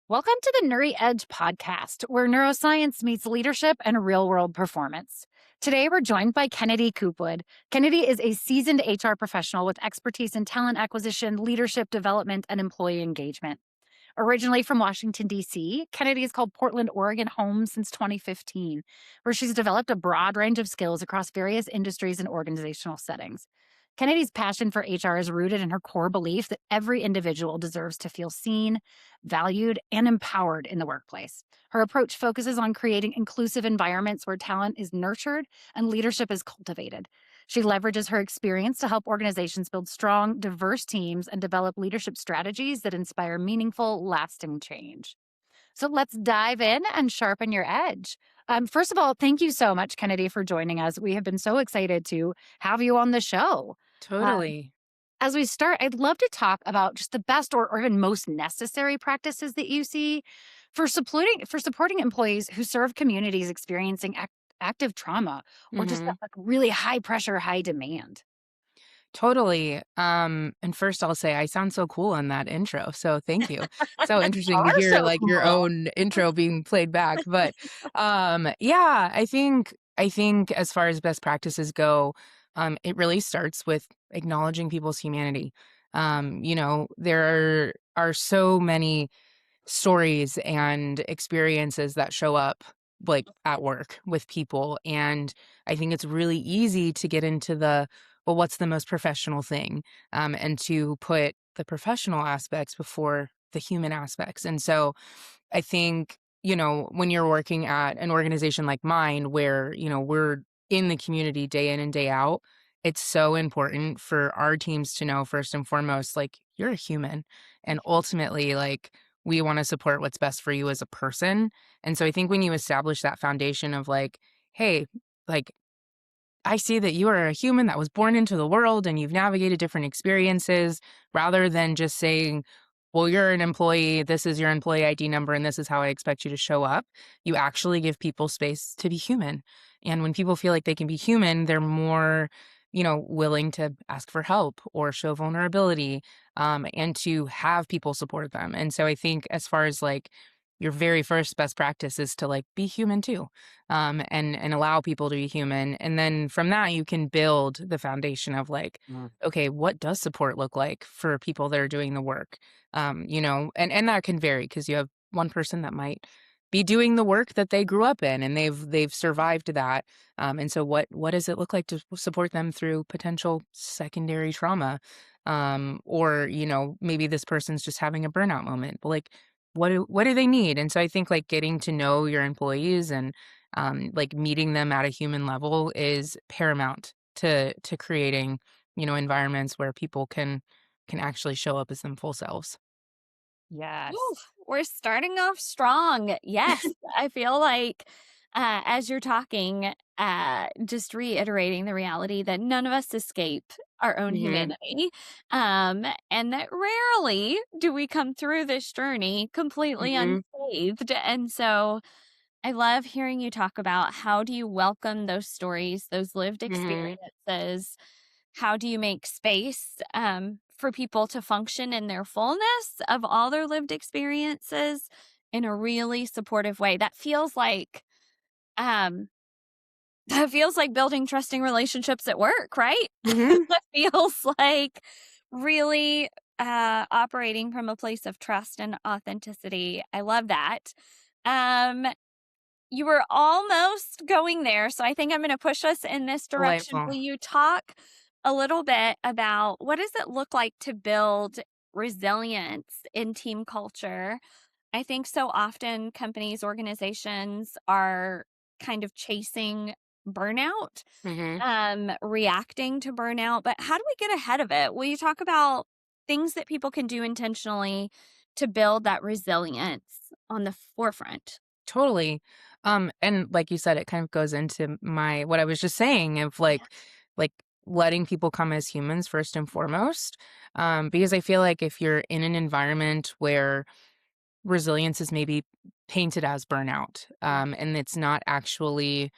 Welcome to the NuriEdge podcast, where neuroscience meets leadership and real world performance. Today, we're joined by Kennedy Coopwood. Kennedy is a seasoned HR professional with expertise in talent acquisition, leadership development, and employee engagement. Originally from Washington, D.C., Kennedy has called Portland, Oregon home since 2015, where she's developed a broad range of skills across various industries and organizational settings. Kennedy's passion for HR is rooted in her core belief that every individual deserves to feel seen, valued, and empowered in the workplace. Her approach focuses on creating inclusive environments where talent is nurtured and leadership is cultivated. She leverages her experience to help organizations build strong, diverse teams and develop leadership strategies that inspire meaningful, lasting change. So let's dive in and sharpen your edge. First of all, thank you so much, Kennedy, for joining us. We have been so excited to have you on the show. Um, Totally. as we start, I'd love to talk about just the best or even most necessary practices that you see for supporting employees who serve communities experiencing active trauma or just that Mhm. like really high pressure, high demand. Totally. And first I'll say I sound so cool on that intro, so thank you. So interesting to Are hear, so like, your cool. own intro being played back, but, yeah, I think as far as best practices go, it really starts with acknowledging people's humanity. There are so many stories and experiences that show up like at work with people, and I think it's really easy to get into the, well, what's the most professional thing, and to put the professional aspects before the human aspects. And so I think, when you're working at an organization like mine where, we're in the community day in and day out, it's so important for our teams to know first and foremost, like, you're a human. And ultimately, like, we want to support what's best for you as a person. And so I think when you establish that foundation of like, hey, like, I see that you are a human that was born into the world and you've navigated different experiences rather than just saying, well, you're an employee, this is your employee ID number, and this is how I expect you to show up. You actually give people space to be human. And when people feel like they can be human, they're more, willing to ask for help or show vulnerability, and to have people support them. And so I think as far as like your very first best practice is to like be human too, and allow people to be human. And then from that, you can build the foundation of like, Mm. okay, what does support look like for people that are doing the work? And that can vary because you have one person that might be doing the work that they grew up in and they've survived that. And so what does it look like to support them through potential secondary trauma? Or, maybe this person's just having a burnout moment. But like what do they need? And so I think like getting to know your employees and like meeting them at a human level is paramount to creating, environments where people can actually show up as them full selves. Ooh, Yes. we're starting off strong. Yes, I feel like as you're talking, just reiterating the reality that none of us escape our own Mhm, humanity, and that rarely do we come through this journey completely mhm, unscathed. And so I love hearing you talk about how do you welcome those stories, those lived mhm. experiences? How do you make space for people to function in their fullness of all their lived experiences in a really supportive way? Um, that feels like building trusting relationships at work, right? Mhm. That feels like really operating from a place of trust and authenticity. I love that. Um, you were almost going there, so I think I'm gonna push us in this direction. Delightful. Will you talk a little bit about what does it look like to build resilience in team culture? I think so often companies, organizations are kind of chasing burnout, Mhm. reacting to burnout, but how do we get ahead of it? Will you talk about things that people can do intentionally to build that resilience on the forefront? Totally. And like you said, it kind of goes into my what I was just saying of like letting people come as humans first and foremost. Because I feel like if you're in an environment where resilience is maybe painted as burnout, and um, it's not actually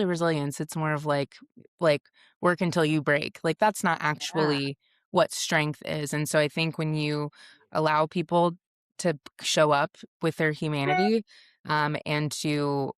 resilience. It's more of like work until you break. Like that's not Yeah. actually what strength is. And so I think when you allow people to show up with their humanity, and to,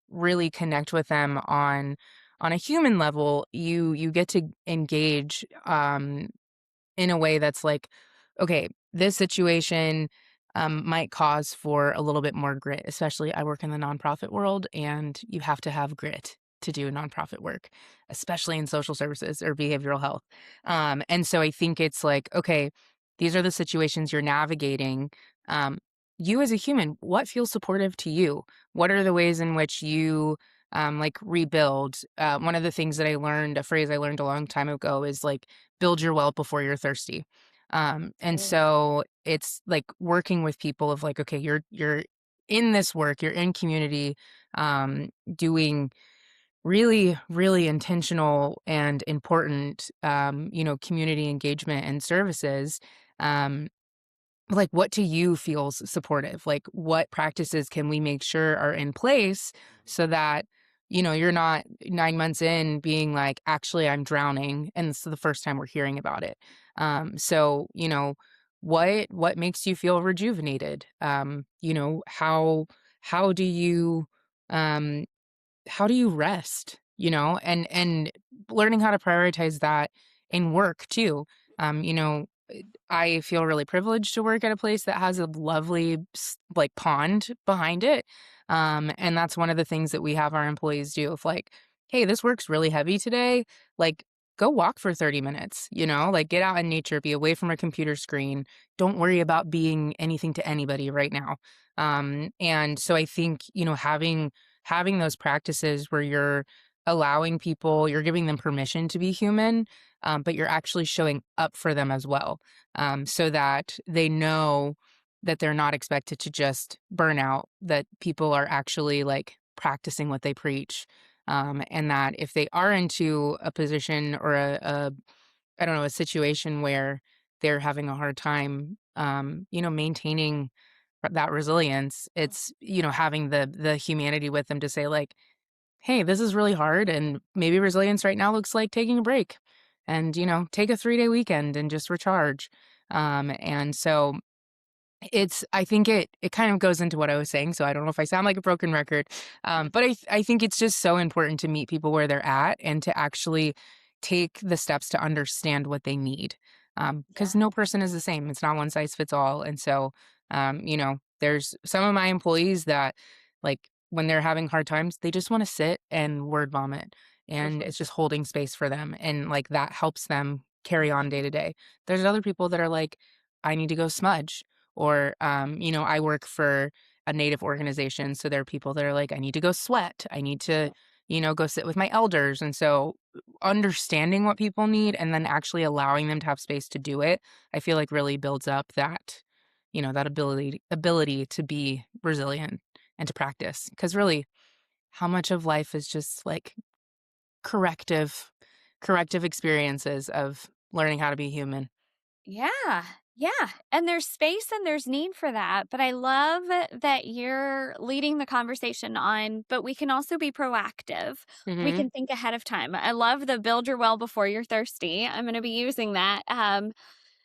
really connect with them on a human level. You get to engage in a way that's like, okay, this situation might cause for a little bit more grit. Especially, I work in the nonprofit world, and you have to have grit to do nonprofit work, especially in social services or behavioral health. And so I think it's like, okay, these are the situations you're navigating. Um, you as a human, what feels supportive to you? What are the ways in which you like rebuild? One of the things that I learned, a phrase I learned a long time ago, is like, build your well before you're thirsty. And Mm. so it's like working with people of like, okay, you're in this work, you're in community, doing really, really intentional and important, community engagement and services. Um, like, what to you feels supportive? Like, what practices can we make sure are in place so that, you're not 9 months in being like, actually, I'm drowning. And this is the first time we're hearing about it. So, what makes you feel rejuvenated? How do you, um, how do you rest, and learning how to prioritize that in work too. um you know I feel really privileged to work at a place that has a lovely like pond behind it. And that's one of the things that we have our employees do. If like, hey, this work's really heavy today, like, go walk for 30 minutes, like, get out in nature, be away from a computer screen. Don't worry about being anything to anybody right now. And so I think, having those practices where you're allowing people, you're giving them permission to be human, but you're actually showing up for them as well, so that they know that they're not expected to just burn out, that people are actually like practicing what they preach. And that if they are into a position or I don't know, a situation where they're having a hard time, maintaining that resilience, it's, having the humanity with them to say like, hey, this is really hard. And maybe resilience right now looks like taking a break and, take a 3-day weekend and just recharge. And so I think it kind of goes into what I was saying. So I don't know if I sound like a broken record. But I think it's just so important to meet people where they're at and to actually take the steps to understand what they need. Because Yeah. no person is the same. It's not one size fits all. And so, there's some of my employees that, like, when they're having hard times, they just want to sit and word vomit. And it's just holding space for them. And like that helps them carry on day to day. There's other people that are like, I need to go smudge. Or, I work for a Native organization. So there are people that are like, I need to go sweat. I need to, go sit with my elders. And so understanding what people need and then actually allowing them to have space to do it, I feel like really builds up that, that ability to be resilient and to practice. Because really, how much of life is just like corrective, corrective experiences of learning how to be human. Yeah. Yeah. And there's space and there's need for that. But I love that you're leading the conversation on, but we can also be proactive. We Hmm. can think ahead of time. I love the build your well before you're thirsty. I'm going to be using that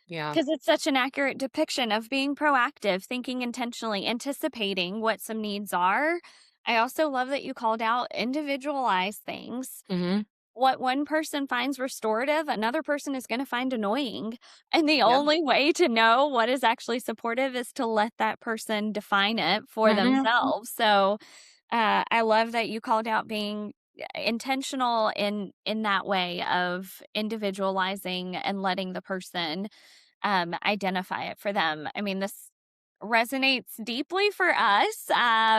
Yeah. because it's such an accurate depiction of being proactive, thinking intentionally, anticipating what some needs are. I also love that you called out individualized things. Hmm. What one person finds restorative, another person is going to find annoying. And the Yep. only way to know what is actually supportive is to let that person define it for Hmm. themselves. So I love that you called out being intentional in that way of individualizing and letting the person identify it for them. I mean, this resonates deeply for us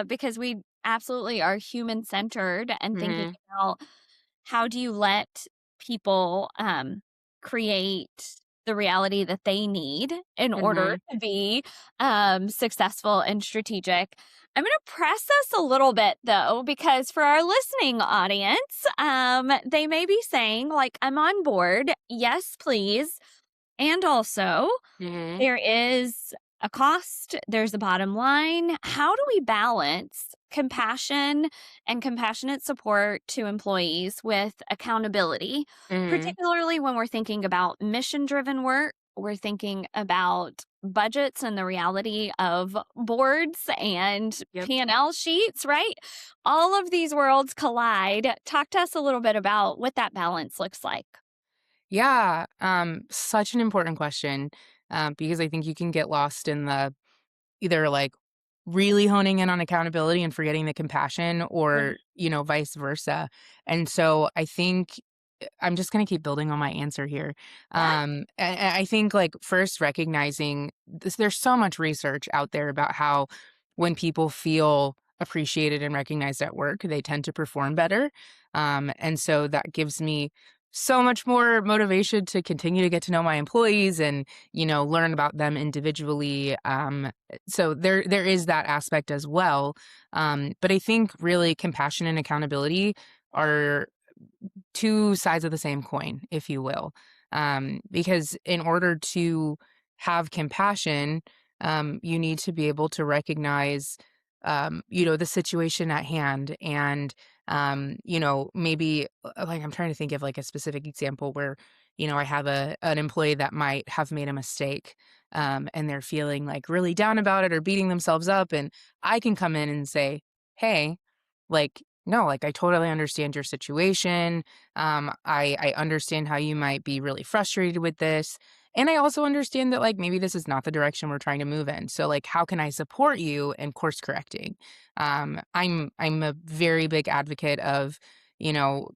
because we absolutely are human centered and thinking Hmm. about how do you let people create the reality that they need in order Mhm, to be successful and strategic. I'm going to press us a little bit though, because for our listening audience, they may be saying, like, I'm on board. Yes, please. And also, mhm, there is a cost, there's a bottom line. How do we balance compassion and compassionate support to employees with accountability, mhm, particularly when we're thinking about mission driven work? We're thinking about budgets and the reality of boards and Yep. P&L sheets, right? All of these worlds collide. Talk to us a little bit about what that balance looks like. Yeah, such an important question, because I think you can get lost in the either, like, really honing in on accountability and forgetting the compassion Yeah. or, vice versa, and so I think I'm just gonna keep building on my answer here. Yeah. I think, like, first recognizing this there's so much research out there about how when people feel appreciated and recognized at work, they tend to perform better, and so that gives me so much more motivation to continue to get to know my employees and, learn about them individually, so there is that aspect as well, but I think really compassion and accountability are two sides of the same coin, if you will. Because in order to have compassion, you need to be able to recognize, the situation at hand. And, maybe like I'm trying to think of like a specific example where, I have an employee that might have made a mistake. And they're feeling like really down about it or beating themselves up. And I can come in and say, hey, like, no, like I totally understand your situation. I understand how you might be really frustrated with this. And I also understand that like maybe this is not the direction we're trying to move in. So like how can I support you in course correcting? I'm a very big advocate of,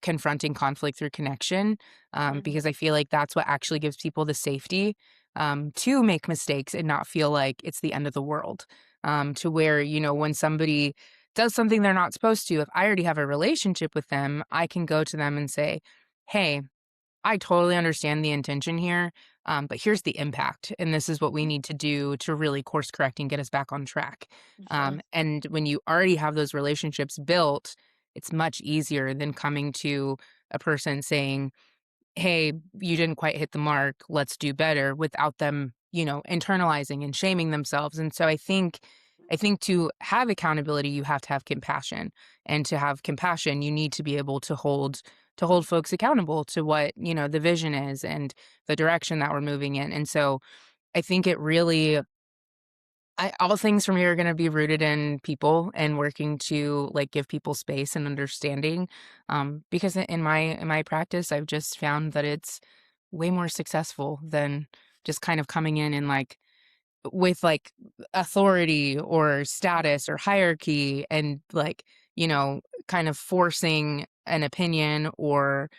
confronting conflict through connection, Mhm. because I feel like that's what actually gives people the safety to make mistakes and not feel like it's the end of the world. To where, when somebody does something they're not supposed to, if I already have a relationship with them, I can go to them and say, "Hey, I totally understand the intention here, but here's the impact, and this is what we need to do to really course correct and get us back on track." Sure. And when you already have those relationships built, it's much easier than coming to a person saying, "Hey, you didn't quite hit the mark. Let's do better," without them, internalizing and shaming themselves. And so I think to have accountability, you have to have compassion. And to have compassion, you need to be able to hold folks accountable to what, the vision is and the direction that we're moving in. And so I think it really all things from here are gonna be rooted in people and working to, like, give people space and understanding, because in my practice, I've just found that it's way more successful than just kind of coming in and, like, with, like, authority or status or hierarchy and, like, kind of forcing an opinion or,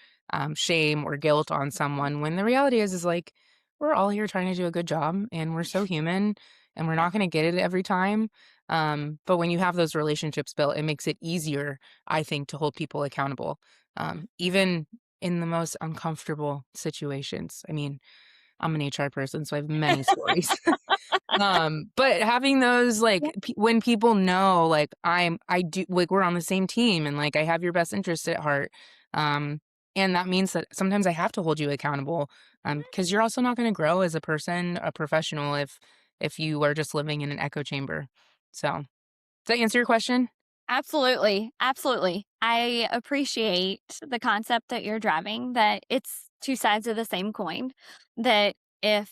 shame or guilt on someone when the reality is, like, we're all here trying to do a good job, and we're so human, and we're not gonna get it every time, but when you have those relationships built, it makes it easier, I think, to hold people accountable, even in the most uncomfortable situations. I mean, I'm an HR person, so I have many stories. But having those, like, Yeah. when people know, like, I do like, we're on the same team and, like, I have your best interest at heart, um, and that means that sometimes I have to hold you accountable, because you're also not gonna grow as a person, a professional, if you are just living in an echo chamber. So, does that answer your question? Absolutely. Absolutely. I appreciate the concept that you're driving, that it's two sides of the same coin, that if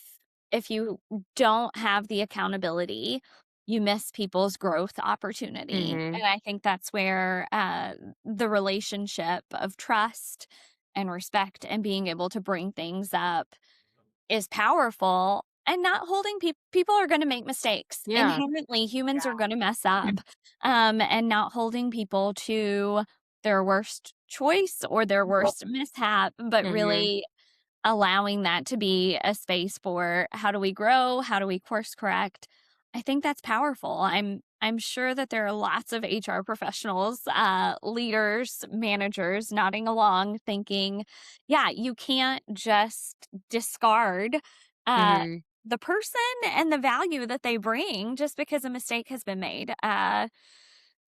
if you don't have the accountability, you miss people's growth opportunity. Mhm. And I think that's where the relationship of trust and respect and being able to bring things up is powerful, and not holding people are gonna make mistakes. Yeah. Inherently, humans are gonna mess up, and not holding people to their worst choice or their worst mishap, but Mhm. really allowing that to be a space for how do we grow? How do we course correct? I think that's powerful. I'm sure that there are lots of HR professionals, leaders, managers nodding along thinking, yeah, you can't just discard uh, Mhm. the person and the value that they bring just because a mistake has been made.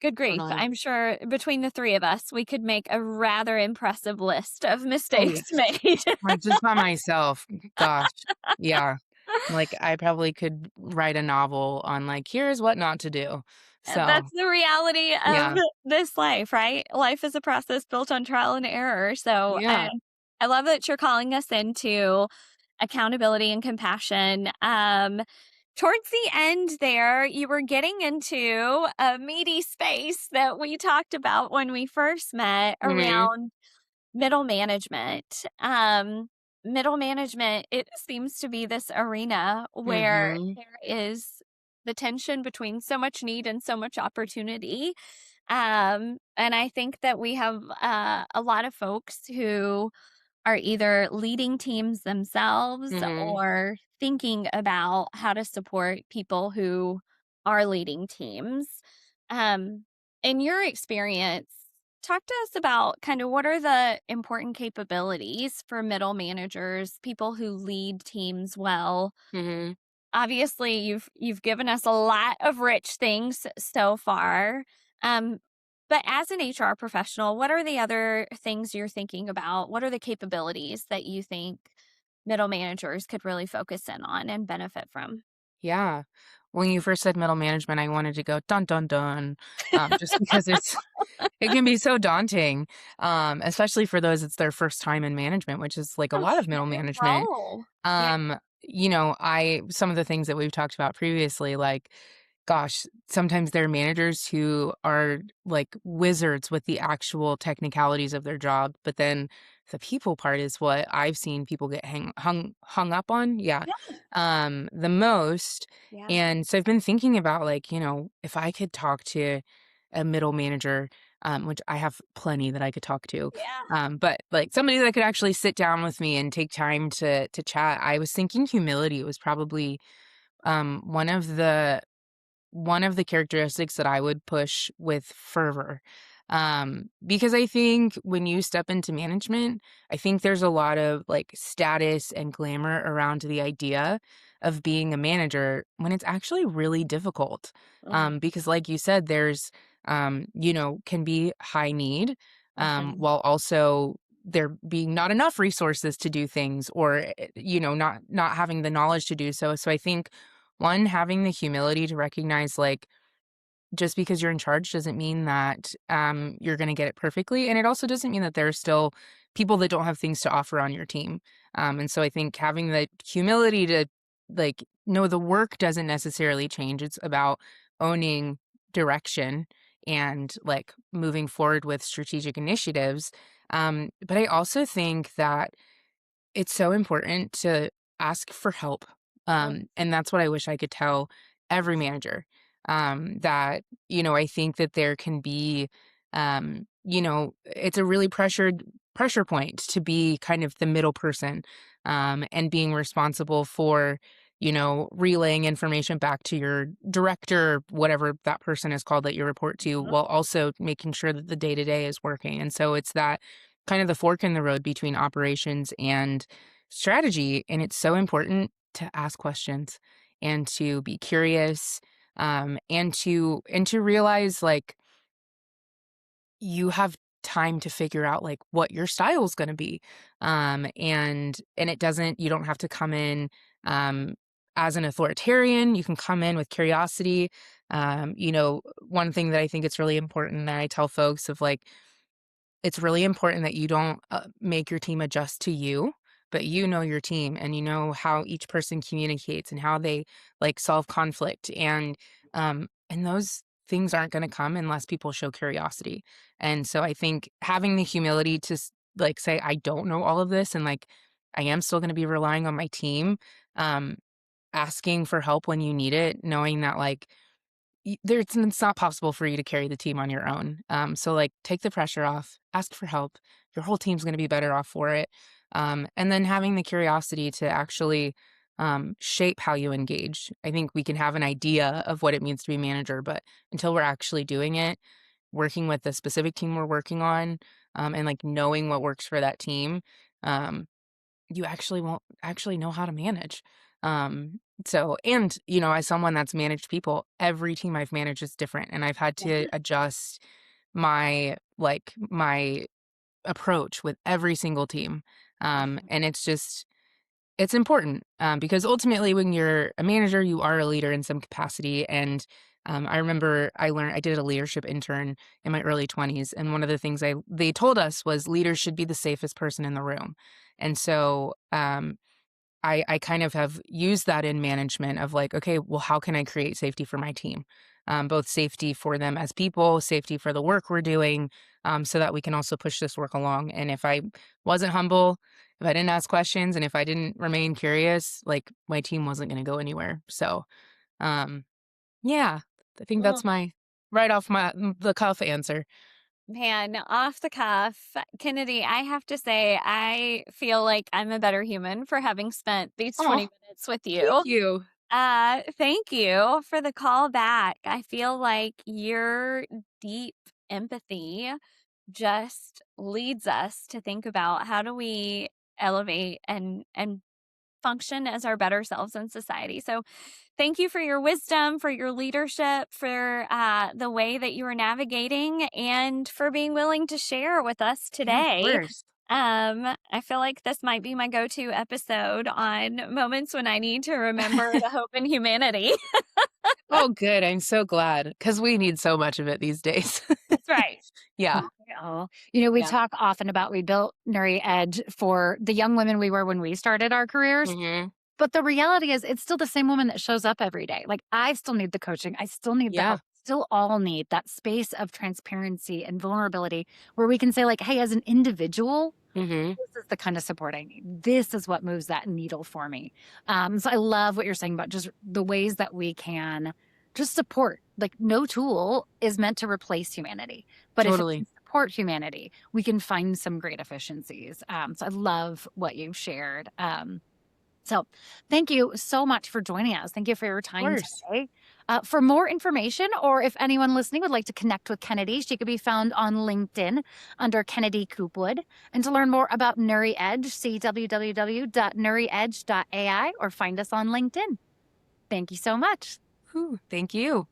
Good grief. Totally. I'm sure between the three of us, we could make a rather impressive list of Oh, mistakes yes. made. Like, just by myself, gosh, yeah. Like, I probably could write a novel on, like, "Here's what not to do." So, That's the reality of yeah. this life, right? Life is a process built on trial and error. So, Yeah. I love that you're calling us into accountability and compassion. towards the end there, you were getting into a meaty space that we talked about when we first met Mhm. around middle management. Middle management, it seems to be this arena where Mhm. there is the tension between so much need and so much opportunity. And I think that we have a lot of folks who are either leading teams themselves Mhm. or thinking about how to support people who are leading teams. Um, in your experience, talk to us about kind of what are the important capabilities for middle managers, people who lead teams well. Mhm. Obviously, you've given us a lot of rich things so far. Um, but as an HR professional, what are the other things you're thinking about? What are the capabilities that you think middle managers could really focus in on and benefit from? Yeah. When you first said middle management, I wanted to go dun dun dun, just because it can be so daunting, especially for those it's their first time in management, which is like a Oh, lot of middle new management. role. Yeah. I some of the things that we've talked about previously, like, gosh, sometimes there are managers who are like wizards with the actual technicalities of their job, but then the people part is what I've seen people get hung up on, yeah, Yeah. the most. Yeah. And so I've been thinking about like, if I could talk to a middle manager, which I have plenty that I could talk to, Yeah. but like somebody that could actually sit down with me and take time to chat. I was thinking humility was probably um, one of the one of the characteristics that I would push with fervor. Because I think when you step into management, I think there's a lot of like status and glamour around the idea of being a manager when it's actually really difficult. Mhm. Because like you said, there's, can be high need, Mhm. while also there being not enough resources to do things or, not having the knowledge to do so. So I think one, having the humility to recognize, like, just because you're in charge doesn't mean that, you're gonna get it perfectly, and it also doesn't mean that there are still people that don't have things to offer on your team. And so I think having the humility to, like, no, the work doesn't necessarily change, it's about owning direction and, like, moving forward with strategic initiatives. But I also think that it's so important to ask for help, and that's what I wish I could tell every manager, that, I think that there can be, it's a really pressure point to be kind of the middle person, and being responsible for, relaying information back to your director, whatever that person is called that you report to, Mhm. while also making sure that the day-to-day is working, and so it's that kind of the fork in the road between operations and strategy. And it's so important to ask questions and to be curious, and to realize like you have time to figure out like what your style is going to be, and it doesn't you don't have to come in um as an authoritarian. You can come in with curiosity. One thing that I think it's really important that I tell folks of like, it's really important that you don't, make your team adjust to you, but you know your team and you know how each person communicates and how they, like, solve conflict, and those things aren't gonna come unless people show curiosity, and so I think having the humility to like, say, "I don't know all of this," and, like, I am still gonna be relying on my team, um, asking for help when you need it, knowing that, like, it's not possible for you to carry the team on your own. So like take the pressure off, ask for help. Your whole team's going to be better off for it. And then having the curiosity to actually shape how you engage. I think we can have an idea of what it means to be a manager, but until we're actually doing it, working with the specific team we're working on, and like knowing what works for that team, um, you actually won't actually know how to manage. As someone that's managed people, every team I've managed is different, and I've had to adjust my approach with every single team. And it's important, because ultimately when you're a manager, you are a leader in some capacity. And I remember I did a leadership intern in my early 20s, and one of the things they told us was leaders should be the safest person in the room. And so I kind of have used that in management of like, okay, well, how can I create safety for my team? Both safety for them as people, safety for the work we're doing, so that we can also push this work along. And if I wasn't humble, if I didn't ask questions, and if I didn't remain curious, like my team wasn't going to go anywhere. So, um, yeah, I think Oh, that's my right off the cuff answer. man, off the cuff, Kennedy, I have to say, I feel like I'm a better human for having spent these Oh, 20 minutes with thank you. you. Thank you for the call back. I feel like your deep empathy just leads us to think about how do we elevate and function as our better selves in society. So thank you for your wisdom, for your leadership, for the way that you are navigating, and for being willing to share with us Yeah, of today. course. I feel like this might be my go-to episode on moments when I need to remember the hope in humanity. Oh, good. I'm so glad because we need so much of it these days. That's right. Yeah. Oh, we Yeah. talk often about we built NuriEdge for the young women we were when we started our careers. Hmm. But the reality is, it's still the same woman that shows up every day. Like, I still need the coaching. I still need the Yeah. help. Still all need that space of transparency and vulnerability where we can say, like, hey, as an individual, Hmm. this is the kind of support I need. This is what moves that needle for me. So I love what you're saying about just the ways that we can just support. Like, no tool is meant to replace humanity, but if it Totally. can support humanity, we can find some great efficiencies. So I love what you've shared. So thank you so much for joining us. Thank you for your Of time course. today. For more information, or if anyone listening would like to connect with Kennedy, she could be found on LinkedIn under Kennedy Coopwood. And to learn more about NuriEdge, see www.nuriedge.ai or find us on LinkedIn. Thank you so much. Whew, thank you.